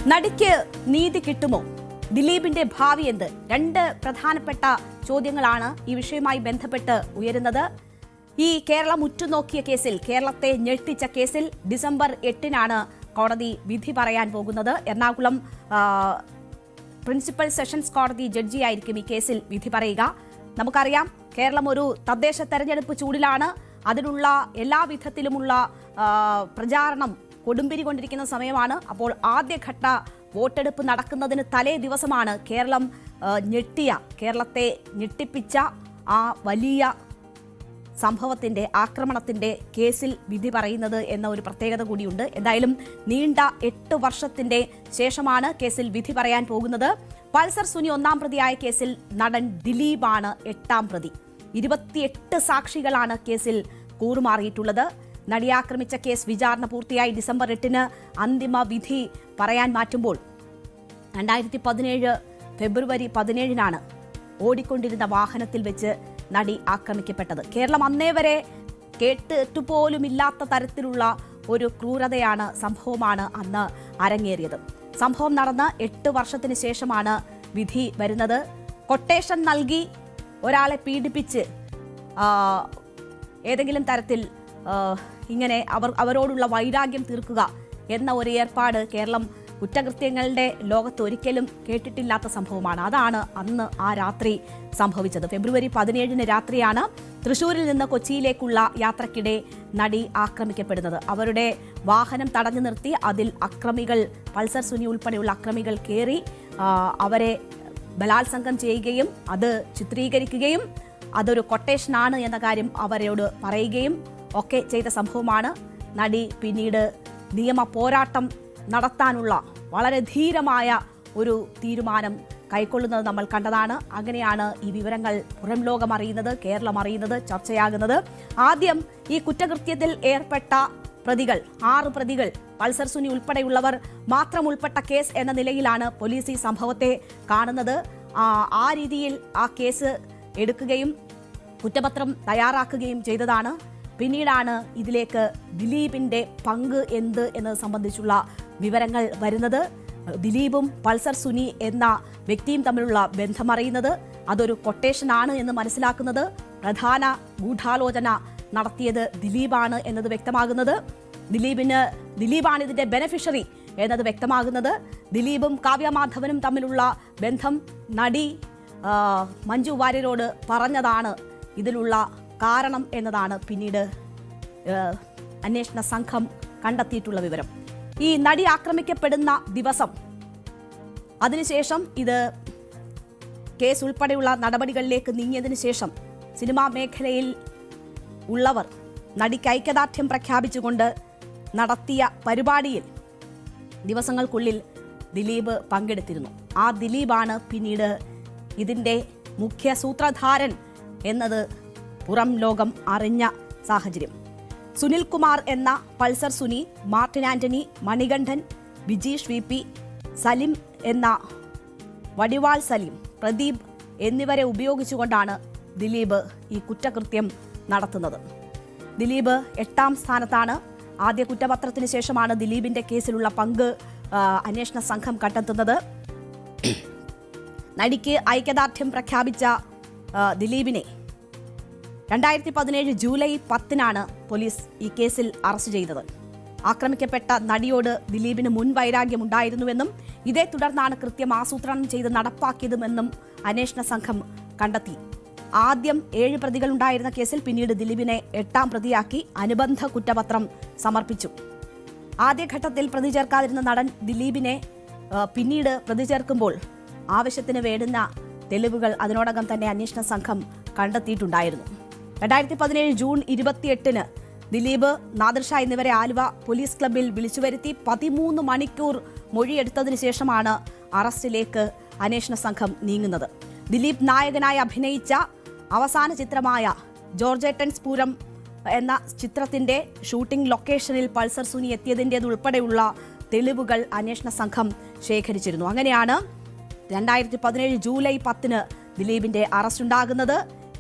നടിക്ക് നീതി കിട്ടുമോ? ദിലീപിന്റെ ഭാവി എന്ത്? രണ്ട് പ്രധാനപ്പെട്ട ചോദ്യങ്ങളാണ് ഈ വിഷയവുമായി ബന്ധപ്പെട്ട് ഉയരുന്നത്. ഈ കേരളം ഉറ്റുനോക്കിയ കേസിൽ, കേരളത്തെ ഞെട്ടിച്ച കേസിൽ ഡിസംബർ 8-നാണ് കോടതി വിധി പറയാൻ പോകുന്നത്. എറണാകുളം പ്രിൻസിപ്പൽ സെഷൻസ് കോടതി ജഡ്ജിയായിരിക്കും ഈ കേസിൽ വിധി പറയുക. നമുക്കറിയാം, കേരളം ഒരു തദ്ദേശ തെരഞ്ഞെടുപ്പ് ചൂടിലാണ്. അതിനുള്ള എല്ലാവിധത്തിലുമുള്ള പ്രചാരണം കൊടുമ്പിരി കൊണ്ടിരിക്കുന്ന സമയമാണ്. അപ്പോൾ ആദ്യഘട്ട വോട്ടെടുപ്പ് നടക്കുന്നതിന് തലേ ദിവസമാണ് കേരളത്തെ ഞെട്ടിപ്പിച്ച ആ വലിയ സംഭവത്തിന്റെ, ആക്രമണത്തിന്റെ കേസിൽ വിധി പറയുന്നത് എന്ന ഒരു പ്രത്യേകത കൂടിയുണ്ട്. എന്തായാലും നീണ്ട 8 വർഷത്തിന്റെ ശേഷമാണ് കേസിൽ വിധി പറയാൻ പോകുന്നത്. പൾസർ സുനി 1-ാം പ്രതിയായ കേസിൽ നടൻ ദിലീപാണ് 8-ാം പ്രതി. 28 സാക്ഷികളാണ് കേസിൽ കൂറുമാറിയിട്ടുള്ളത്. നടിയെ ആക്രമിച്ച കേസ് വിചാരണ പൂർത്തിയായി ഡിസംബർ 8-ന് അന്തിമ വിധി പറയാൻ മാറ്റുമ്പോൾ 2017 ഫെബ്രുവരി 17-നാണ് ഓടിക്കൊണ്ടിരുന്ന വാഹനത്തിൽ വെച്ച് നടി ആക്രമിക്കപ്പെട്ടത്. കേരളം അന്നേ വരെ കേട്ടിട്ടുപോലുമില്ലാത്ത തരത്തിലുള്ള ഒരു ക്രൂരതയാണ്, സംഭവമാണ് അന്ന് അരങ്ങേറിയത്. സംഭവം നടന്ന് 8 വർഷത്തിന് ശേഷമാണ് വിധി വരുന്നത്. കൊട്ടേഷൻ നൽകി ഒരാളെ പീഡിപ്പിച്ച് ഏതെങ്കിലും തരത്തിൽ ഇങ്ങനെ അവരോടുള്ള വൈരാഗ്യം തീർക്കുക എന്ന ഒരു ഏർപ്പാട് കേരളം കുറ്റകൃത്യങ്ങളുടെ ലോകത്ത് ഒരിക്കലും കേട്ടിട്ടില്ലാത്ത സംഭവമാണ്. അതാണ് അന്ന് ആ രാത്രി സംഭവിച്ചത്. ഫെബ്രുവരി 17-ന് രാത്രിയാണ് തൃശൂരിൽ നിന്ന് കൊച്ചിയിലേക്കുള്ള യാത്രക്കിടെ നടി ആക്രമിക്കപ്പെടുന്നത്. അവരുടെ വാഹനം തടഞ്ഞു നിർത്തി അതിൽ അക്രമികൾ, പൾസർ സുനി ഉൾപ്പെടെയുള്ള അക്രമികൾ കയറി അവരെ ബലാത്സംഗം ചെയ്യുകയും അത് ചിത്രീകരിക്കുകയും അതൊരു കൊട്ടേഷനാണ് എന്ന കാര്യം അവരോട് പറയുകയും ഒക്കെ ചെയ്ത സംഭവമാണ്. നടി പിന്നീട് നിയമ പോരാട്ടം നടത്താനുള്ള വളരെ ധീരമായ ഒരു തീരുമാനം കൈക്കൊള്ളുന്നത് നമ്മൾ കണ്ടതാണ്. അങ്ങനെയാണ് ഈ വിവരങ്ങൾ പുറം ലോകം അറിയുന്നത്, കേരളം അറിയുന്നത്, ചർച്ചയാകുന്നത്. ആദ്യം ഈ കുറ്റകൃത്യത്തിൽ ഏർപ്പെട്ട പ്രതികൾ, 6 പ്രതികൾ, പൾസർ സുനി ഉൾപ്പെടെയുള്ളവർ മാത്രം ഉൾപ്പെട്ട കേസ് എന്ന നിലയിലാണ് പോലീസ് ഈ സംഭവത്തെ കാണുന്നത്. ആ രീതിയിൽ ആ കേസ് എടുക്കുകയും കുറ്റപത്രം തയ്യാറാക്കുകയും ചെയ്തതാണ്. പിന്നീടാണ് ഇതിലേക്ക് ദിലീപിന്റെ പങ്ക് എന്ത് എന്നത് സംബന്ധിച്ചുള്ള വിവരങ്ങൾ വരുന്നത്. ദിലീപും പൾസർ സുനി എന്ന വ്യക്തിയും തമ്മിലുള്ള ബന്ധമറിയുന്നത്, അതൊരു കൊട്ടേഷനാണ് എന്ന് മനസ്സിലാക്കുന്നത്, പ്രധാന ഗൂഢാലോചന നടത്തിയത് ദിലീപാണ് എന്നത് വ്യക്തമാകുന്നത്, ദിലീപാണ് ഇതിന്റെ ബെനഫിഷ്യറി എന്നത് വ്യക്തമാകുന്നത്, ദിലീപും കാവ്യമാധവനും തമ്മിലുള്ള ബന്ധം നടി മഞ്ജു വാര്യരോട് പറഞ്ഞതാണ് ഇതിലുള്ള കാരണം എന്നതാണ് പിന്നീട് അന്വേഷണ സംഘം കണ്ടെത്തിയിട്ടുള്ള വിവരം. ഈ നടി ആക്രമിക്കപ്പെടുന്ന ദിവസം, അതിനുശേഷം ഇത് കേസ് ഉൾപ്പെടെയുള്ള നടപടികളിലേക്ക് നീങ്ങിയതിനു ശേഷം സിനിമാ മേഖലയിൽ ഉള്ളവർ നടിക്ക് ഐക്യദാർഢ്യം പ്രഖ്യാപിച്ചുകൊണ്ട് നടത്തിയ പരിപാടിയിൽ ദിവസങ്ങൾക്കുള്ളിൽ ദിലീപ് പങ്കെടുത്തിരുന്നു. ആ ദിലീപാണ് പിന്നീട് ഇതിൻ്റെ മുഖ്യ സൂത്രധാരൻ എന്നത് പുറം ലോകം അറിഞ്ഞ സാഹചര്യം. സുനിൽകുമാർ എന്ന Pulsar Suni, Martin Antony, Manikandan, Bijeesh VP, Salim എന്ന വടിവാൾ സലീം, പ്രദീപ് എന്നിവരെ ഉപയോഗിച്ചുകൊണ്ടാണ് ദിലീപ് ഈ കുറ്റകൃത്യം നടത്തുന്നത്. ദിലീപ് 8-ാം സ്ഥാനത്താണ്. ആദ്യ കുറ്റപത്രത്തിന് ശേഷമാണ് ദിലീപിന്റെ കേസിലുള്ള പങ്ക് അന്വേഷണ സംഘം കണ്ടെത്തുന്നത്. നടിക്ക് ഐക്യദാർഢ്യം പ്രഖ്യാപിച്ച ദിലീപിനെ 2017 ജൂലൈ 10-നാണ് പോലീസ് ഈ കേസിൽ അറസ്റ്റ് ചെയ്തത്. ആക്രമിക്കപ്പെട്ട നടിയോട് ദിലീപിന് മുൻവൈരാഗ്യമുണ്ടായിരുന്നുവെന്നും ഇതേ തുടർന്നാണ് കൃത്യം ആസൂത്രണം ചെയ്ത് നടപ്പാക്കിയതുമെന്നും അന്വേഷണ സംഘം കണ്ടെത്തി. ആദ്യം 7 പ്രതികളുണ്ടായിരുന്ന കേസിൽ പിന്നീട് ദിലീപിനെ 8-ാം പ്രതിയാക്കി അനുബന്ധ കുറ്റപത്രം സമർപ്പിച്ചു. ആദ്യഘട്ടത്തിൽ പ്രതി ചേർക്കാതിരുന്ന നടൻ ദിലീപിനെ പിന്നീട് പ്രതി ചേർക്കുമ്പോൾ ആവശ്യത്തിന് വേണ്ടുന്ന തെളിവുകൾ അതിനോടകം തന്നെ അന്വേഷണ സംഘം കണ്ടെത്തിയിട്ടുണ്ടായിരുന്നു. 2017 ജൂൺ 28-ന് ദിലീപ്, നാദിർഷ എന്നിവരെ ആലുവ പോലീസ് ക്ലബ്ബിൽ വിളിച്ചുവരുത്തി 13 മണിക്കൂർ മൊഴിയെടുത്തതിനു ശേഷമാണ് അറസ്റ്റിലേക്ക് അന്വേഷണ സംഘം നീങ്ങുന്നത്. ദിലീപ് നായകനായി അഭിനയിച്ച അവസാന ചിത്രമായ ജോർജേട്ടൻസ് പൂരം എന്ന ചിത്രത്തിന്റെ ഷൂട്ടിംഗ് ലൊക്കേഷനിൽ പൾസർ സുനി എത്തിയതിൻ്റെതുൾപ്പെടെയുള്ള തെളിവുകൾ അന്വേഷണ സംഘം ശേഖരിച്ചിരുന്നു. അങ്ങനെയാണ് 2017 ജൂലൈ 10-ന് ദിലീപിന്റെ അറസ്റ്റ് ഉണ്ടാകുന്നത്.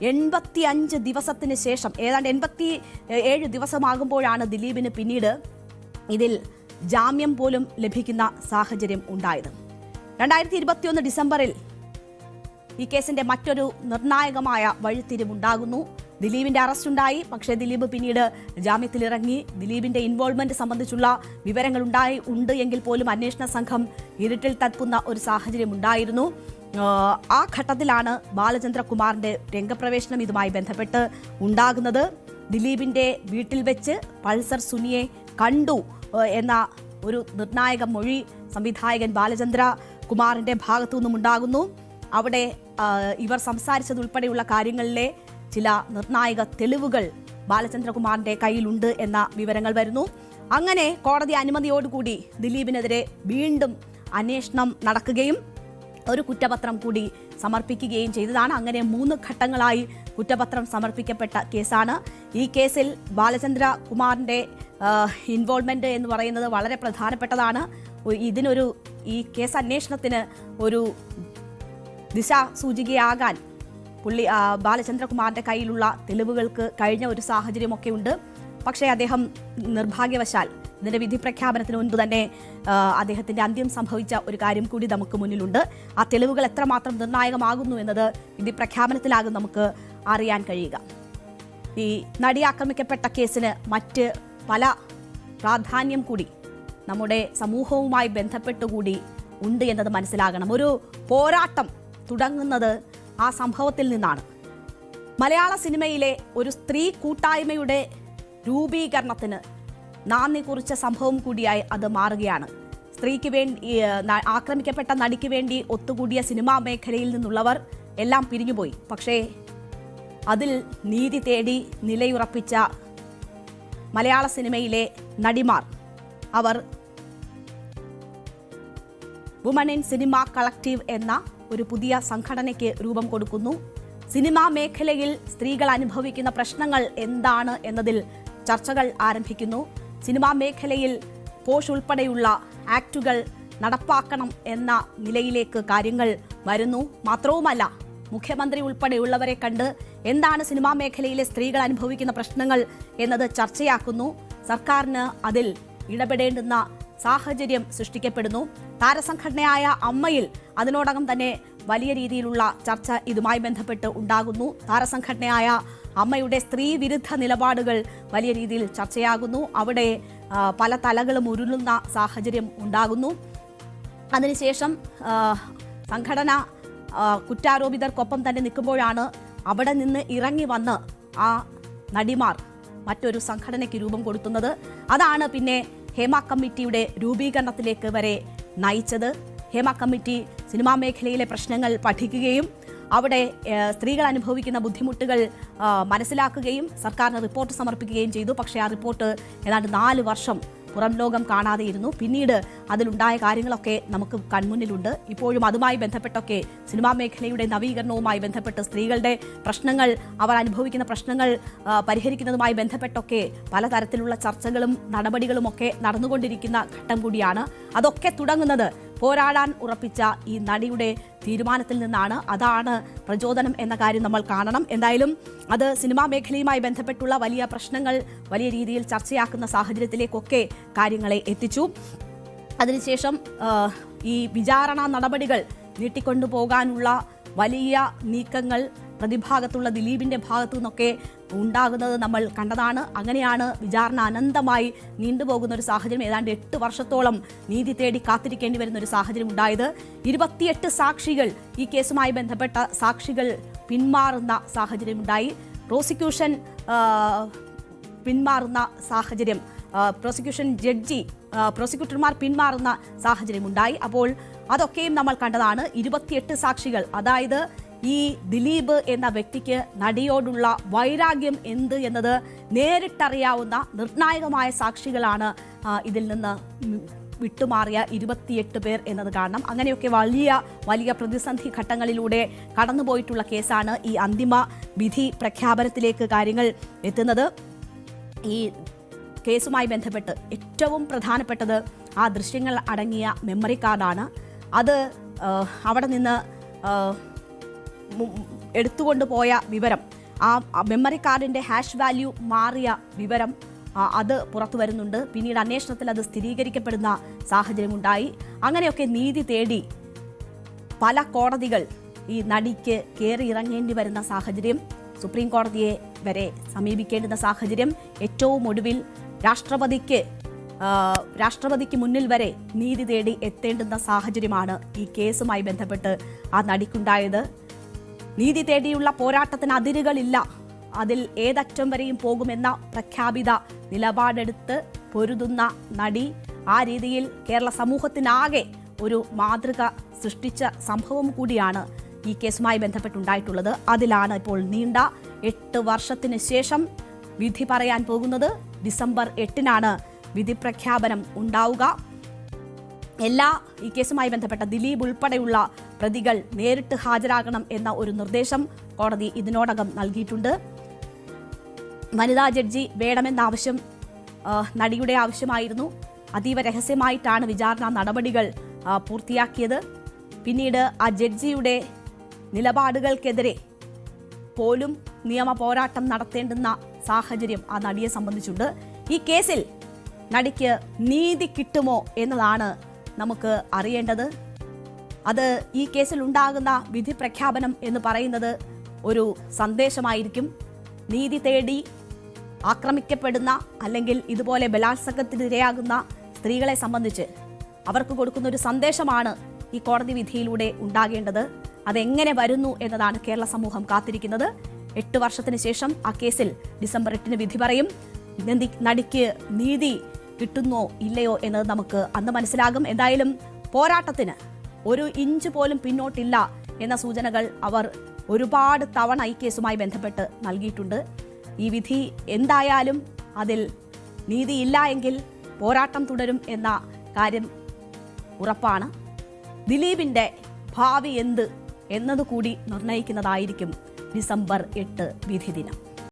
85 ദിവസത്തിന് ശേഷം, ഏതാണ്ട് 87 ദിവസമാകുമ്പോഴാണ് ദിലീപിന് പിന്നീട് ഇതിൽ ജാമ്യം പോലും ലഭിക്കുന്ന സാഹചര്യം ഉണ്ടായത്. 2021 ഡിസംബറിൽ ഈ കേസിന്റെ മറ്റൊരു നിർണായകമായ വഴിത്തിരിവുണ്ടാകുന്നു. ദിലീപിന്റെ അറസ്റ്റ് ഉണ്ടായി. പക്ഷേ ദിലീപ് പിന്നീട് ജാമ്യത്തിലിറങ്ങി. ദിലീപിന്റെ ഇൻവോൾവ്മെന്റ് സംബന്ധിച്ചുള്ള വിവരങ്ങൾ ഉണ്ട് എങ്കിൽ പോലും അന്വേഷണ സംഘം ഇരുട്ടിൽ തപ്പുന്ന ഒരു സാഹചര്യം ഉണ്ടായിരുന്നു. ആ ഘട്ടത്തിലാണ് ബാലചന്ദ്രകുമാറിന്റെ രംഗപ്രവേശനം ഇതുമായി ബന്ധപ്പെട്ട് ഉണ്ടാകുന്നത്. ദിലീപിന്റെ വീട്ടിൽ വെച്ച് പൾസർ സുനിയെ കണ്ടു എന്ന ഒരു നിർണായക മൊഴി സംവിധായകൻ ബാലചന്ദ്ര കുമാറിന്റെ ഭാഗത്തു നിന്നും ഉണ്ടാകുന്നു. അവിടെ ഇവർ സംസാരിച്ചതുൾപ്പെടെയുള്ള കാര്യങ്ങളിലെ ചില നിർണായക തെളിവുകൾ ബാലചന്ദ്രകുമാറിന്റെ കയ്യിലുണ്ട് എന്ന വിവരങ്ങൾ വരുന്നു. അങ്ങനെ കോടതി അനുമതിയോടുകൂടി ദിലീപിനെതിരെ വീണ്ടും അന്വേഷണം നടക്കുകയും ഒരു കുറ്റപത്രം കൂടി സമർപ്പിക്കുകയും ചെയ്തതാണ്. അങ്ങനെ 3 ഘട്ടങ്ങളായി കുറ്റപത്രം സമർപ്പിക്കപ്പെട്ട കേസാണ്. ഈ കേസിൽ ബാലചന്ദ്ര കുമാറിന്റെ ഇൻവോൾവ്മെന്റ് എന്ന് പറയുന്നത് വളരെ പ്രധാനപ്പെട്ടതാണ്. ഈ കേസ് അന്വേഷണത്തിന് ഒരു ദിശാസൂചികയാകാൻ ബാലചന്ദ്രകുമാറിന്റെ കയ്യിലുള്ള തെളിവുകൾക്ക് കഴിഞ്ഞ ഒരു സാഹചര്യമൊക്കെ ഉണ്ട്. പക്ഷേ അദ്ദേഹം നിർഭാഗ്യവശാൽ ഇതിന്റെ വിധി പ്രഖ്യാപനത്തിന് മുൻപ് തന്നെ അദ്ദേഹത്തിന്റെ അന്ത്യം സംഭവിച്ച ഒരു കാര്യം കൂടി നമുക്ക് മുന്നിലുണ്ട്. ആ തെളിവുകൾ എത്രമാത്രം നിർണായകമാകുന്നു എന്നത് വിധി പ്രഖ്യാപനത്തിലാകും നമുക്ക് അറിയാൻ കഴിയുക. ഈ നടി ആക്രമിക്കപ്പെട്ട കേസിന് മറ്റ് പല പ്രാധാന്യം കൂടി നമ്മുടെ സമൂഹവുമായി ബന്ധപ്പെട്ടുകൂടി ഉണ്ട് എന്നത് മനസ്സിലാകണം. ഒരു പോരാട്ടം തുടങ്ങുന്നത് ആ സംഭവത്തിൽ നിന്നാണ്. മലയാള സിനിമയിലെ ഒരു സ്ത്രീ കൂട്ടായ്മയുടെ രൂപീകരണത്തിന് നാന്ദി കുറിച്ച സംഭവം കൂടിയായി അത് മാറുകയാണ്. സ്ത്രീക്ക് വേണ്ടി ആക്രമിക്കപ്പെട്ട നടിക്ക് വേണ്ടി ഒത്തുകൂടിയ സിനിമാ മേഖലയിൽ നിന്നുള്ളവർ എല്ലാം പിരിഞ്ഞുപോയി. പക്ഷേ അതിൽ നീതി തേടി നിലയുറപ്പിച്ച മലയാള സിനിമയിലെ നടിമാർ അവർ വുമൺ ഇൻ സിനിമ കളക്റ്റീവ് എന്ന ഒരു പുതിയ സംഘടനയ്ക്ക് രൂപം കൊടുക്കുന്നു. സിനിമാ മേഖലയിൽ സ്ത്രീകൾ അനുഭവിക്കുന്ന പ്രശ്നങ്ങൾ എന്താണ് എന്നതിൽ ചർച്ചകൾ ആരംഭിക്കുന്നു. സിനിമാ മേഖലയിൽ പോഷ് ഉൾപ്പെടെയുള്ള ആക്ടുകൾ നടപ്പാക്കണം എന്ന നിലയിലേക്ക് കാര്യങ്ങൾ വരുന്നു. മാത്രവുമല്ല, മുഖ്യമന്ത്രി ഉൾപ്പെടെയുള്ളവരെ കണ്ട് എന്താണ് സിനിമാ മേഖലയിലെ സ്ത്രീകൾ അനുഭവിക്കുന്ന പ്രശ്നങ്ങൾ എന്നത് ചർച്ചയാക്കുന്നു. സർക്കാരിന് അതിൽ ഇടപെടേണ്ടുന്ന സാഹചര്യം സൃഷ്ടിക്കപ്പെടുന്നു. താരസംഘടനയായ അമ്മയിൽ അതിനോടകം തന്നെ വലിയ രീതിയിലുള്ള ചർച്ച ഇതുമായി ബന്ധപ്പെട്ട് ഉണ്ടാകുന്നു. താരസംഘടനയായ അമ്മയുടെ സ്ത്രീ വിരുദ്ധ നിലപാടുകൾ വലിയ രീതിയിൽ ചർച്ചയാകുന്നു. അവിടെ പല തലകളും ഉരുളുന്ന സാഹചര്യം ഉണ്ടാകുന്നു. അതിനുശേഷം സംഘടന കുറ്റാരോപിതർക്കൊപ്പം തന്നെ നിൽക്കുമ്പോഴാണ് അവിടെ നിന്ന് ഇറങ്ങി വന്ന് ആ നടിമാർ മറ്റൊരു സംഘടനയ്ക്ക് രൂപം കൊടുക്കുന്നത്. അതാണ് പിന്നെ ഹേമ കമ്മിറ്റിയുടെ രൂപീകരണത്തിലേക്ക് വരെ നയിച്ചത്. ഹേമ കമ്മിറ്റി സിനിമാ മേഖലയിലെ പ്രശ്നങ്ങൾ പഠിക്കുകയും അവിടെ സ്ത്രീകൾ അനുഭവിക്കുന്ന ബുദ്ധിമുട്ടുകൾ മനസ്സിലാക്കുകയും സർക്കാരിന് റിപ്പോർട്ട് സമർപ്പിക്കുകയും ചെയ്തു. പക്ഷേ ആ റിപ്പോർട്ട് ഏതാണ്ട് 4 വർഷം പുറം ലോകം കാണാതെയിരുന്നു. പിന്നീട് അതിലുണ്ടായ കാര്യങ്ങളൊക്കെ നമുക്ക് കൺമുന്നിലുണ്ട്. ഇപ്പോഴും അതുമായി ബന്ധപ്പെട്ടൊക്കെ സിനിമാ മേഖലയുടെ നവീകരണവുമായി ബന്ധപ്പെട്ട് സ്ത്രീകളുടെ പ്രശ്നങ്ങൾ, അവർ അനുഭവിക്കുന്ന പ്രശ്നങ്ങൾ പരിഹരിക്കുന്നതുമായി ബന്ധപ്പെട്ടൊക്കെ പലതരത്തിലുള്ള ചർച്ചകളും നടപടികളുമൊക്കെ നടന്നുകൊണ്ടിരിക്കുന്ന ഘട്ടം കൂടിയാണ്. അതൊക്കെ തുടങ്ങുന്നത് പോരാടാൻ ഉറപ്പിച്ച ഈ നടിയുടെ തീരുമാനത്തിൽ നിന്നാണ്. അതാണ് പ്രചോദനം എന്ന കാര്യം നമ്മൾ കാണണം. എന്തായാലും അത് സിനിമാ മേഖലയുമായി ബന്ധപ്പെട്ടുള്ള വലിയ പ്രശ്നങ്ങൾ വലിയ രീതിയിൽ ചർച്ചയാക്കുന്ന സാഹചര്യത്തിലേക്കൊക്കെ കാര്യങ്ങളെ എത്തിച്ചു. അതിനുശേഷം ഈ വിചാരണ നടപടികൾ നീട്ടിക്കൊണ്ടുപോകാനുള്ള വലിയ നീക്കങ്ങൾ പ്രതിഭാഗത്തുള്ള ദിലീപിന്റെ ഭാഗത്തു നിന്നൊക്കെ ഉണ്ടാകുന്നത് നമ്മൾ കണ്ടതാണ്. അങ്ങനെയാണ് വിചാരണ അനന്തമായി നീണ്ടുപോകുന്ന ഒരു സാഹചര്യം. ഏതാണ്ട് 8 വർഷത്തോളം നീതി തേടി കാത്തിരിക്കേണ്ടി വരുന്ന ഒരു സാഹചര്യം ഉണ്ടായത്. 28 സാക്ഷികൾ, ഈ കേസുമായി ബന്ധപ്പെട്ട സാക്ഷികൾ പിന്മാറുന്ന സാഹചര്യമുണ്ടായി. പ്രോസിക്യൂഷൻ പിന്മാറുന്ന സാഹചര്യം, പ്രോസിക്യൂട്ടർമാർ പിന്മാറുന്ന സാഹചര്യമുണ്ടായി. അപ്പോൾ അതൊക്കെയും നമ്മൾ കണ്ടതാണ്. 28 സാക്ഷികൾ, അതായത് ഈ ദിലീപ് എന്ന വ്യക്തിക്ക് നടിയോടുള്ള വൈരാഗ്യം എന്ത് എന്നത് നേരിട്ടറിയാവുന്ന നിർണായകമായ സാക്ഷികളാണ് ഇതിൽ നിന്ന് വിട്ടുമാറിയ 28 പേർ എന്നത് കാണണം. അങ്ങനെയൊക്കെ വലിയ പ്രതിസന്ധി ഘട്ടങ്ങളിലൂടെ കടന്നുപോയിട്ടുള്ള കേസാണ്. ഈ അന്തിമ വിധി പ്രഖ്യാപനത്തിലേക്ക് കാര്യങ്ങൾ എത്തുന്നത്. ഈ കേസുമായി ബന്ധപ്പെട്ട് ഏറ്റവും പ്രധാനപ്പെട്ടത് ആ ദൃശ്യങ്ങൾ അടങ്ങിയ മെമ്മറി കാർഡാണ്. അത് അവിടെ നിന്ന് എടുത്തുകൊണ്ടുപോയ വിവരം, ആ മെമ്മറി കാർഡിൻ്റെ ഹാഷ് വാല്യൂ മാറിയ വിവരം അത് പുറത്തു വരുന്നുണ്ട്. പിന്നീട് അന്വേഷണത്തിൽ അത് സ്ഥിരീകരിക്കപ്പെടുന്ന സാഹചര്യമുണ്ടായി. അങ്ങനെയൊക്കെ നീതി തേടി പല കോടതികൾ ഈ നടിക്ക് കയറി ഇറങ്ങേണ്ടി വരുന്ന സാഹചര്യം, സുപ്രീം കോടതിയെ വരെ സമീപിക്കേണ്ടുന്ന സാഹചര്യം, ഏറ്റവും ഒടുവിൽ രാഷ്ട്രപതിക്ക് മുന്നിൽ വരെ നീതി തേടി എത്തേണ്ടുന്ന സാഹചര്യമാണ് ഈ കേസുമായി ബന്ധപ്പെട്ട് ആ നടിക്കുണ്ടായത്. നീതി തേടിയുള്ള പോരാട്ടത്തിന് അതിരുകളില്ല, അതിൽ ഏതറ്റം വരെയും പോകുമെന്ന പ്രഖ്യാപിത നിലപാടെടുത്ത് പൊരുതുന്ന നടി, ആ രീതിയിൽ കേരള സമൂഹത്തിനാകെ ഒരു മാതൃക സൃഷ്ടിച്ച സംഭവം കൂടിയാണ് ഈ കേസുമായി ബന്ധപ്പെട്ടുണ്ടായിട്ടുള്ളത്. അതിലാണ് ഇപ്പോൾ നീണ്ട 8 വർഷത്തിന് ശേഷം വിധി പറയാൻ പോകുന്നത്. ഡിസംബർ 8-നാണ് വിധി പ്രഖ്യാപനം ഉണ്ടാവുക. ഈ കേസുമായി ബന്ധപ്പെട്ട ദിലീപ് ഉൾപ്പെടെയുള്ള പ്രതികൾ നേരിട്ട് ഹാജരാകണം എന്ന ഒരു നിർദ്ദേശം കോടതി ഇതിനോടകം നൽകിയിട്ടുണ്ട്. വനിതാ ജഡ്ജി വേണമെന്ന ആവശ്യം നടിയുടെ ആവശ്യമായിരുന്നു. അതീവ രഹസ്യമായിട്ടാണ് വിചാരണ നടപടികൾ പൂർത്തിയാക്കിയത്. പിന്നീട് ആ ജഡ്ജിയുടെ നിലപാടുകൾക്കെതിരെ പോലും നിയമ പോരാട്ടം നടത്തേണ്ടുന്ന സാഹചര്യം ആ നടിയെ സംബന്ധിച്ചുണ്ട്. ഈ കേസിൽ നടിക്ക് നീതി കിട്ടുമോ എന്നതാണ് നമുക്ക് അറിയേണ്ടത്. അത് ഈ കേസിൽ ഉണ്ടാകുന്ന വിധി പ്രഖ്യാപനം എന്ന് പറയുന്നത് ഒരു സന്ദേശമായിരിക്കും. നീതി തേടി ആക്രമിക്കപ്പെടുന്ന അല്ലെങ്കിൽ ഇതുപോലെ ബലാത്സംഗത്തിനിരയാകുന്ന സ്ത്രീകളെ സംബന്ധിച്ച് അവർക്ക് കൊടുക്കുന്ന ഒരു സന്ദേശമാണ് ഈ കോടതി വിധിയിലൂടെ ഉണ്ടാകേണ്ടത്. അതെങ്ങനെ വരുന്നു എന്നതാണ് കേരള സമൂഹം കാത്തിരിക്കുന്നത്. 8 വർഷത്തിന് ശേഷം ആ കേസിൽ ഡിസംബർ 8-ന് വിധി പറയും. നടിക്ക് നീതി കിട്ടുന്നോ ഇല്ലയോ എന്നത് നമുക്ക് അന്ന് മനസ്സിലാകും. എന്തായാലും പോരാട്ടത്തിന് ഒരു ഇഞ്ച് പോലും പിന്നോട്ടില്ല എന്ന സൂചനകൾ അവർ ഒരുപാട് തവണ ഈ കേസുമായി ബന്ധപ്പെട്ട് നൽകിയിട്ടുണ്ട്. ഈ വിധി എന്തായാലും അതിൽ നീതിയില്ല എങ്കിൽ പോരാട്ടം തുടരും എന്ന കാര്യം ഉറപ്പാണ്. ദിലീപിന്റെ ഭാവി എന്ത് എന്നതുകൂടി നിർണ്ണയിക്കുന്നതായിരിക്കും ഡിസംബർ 8 വിധി ദിനം.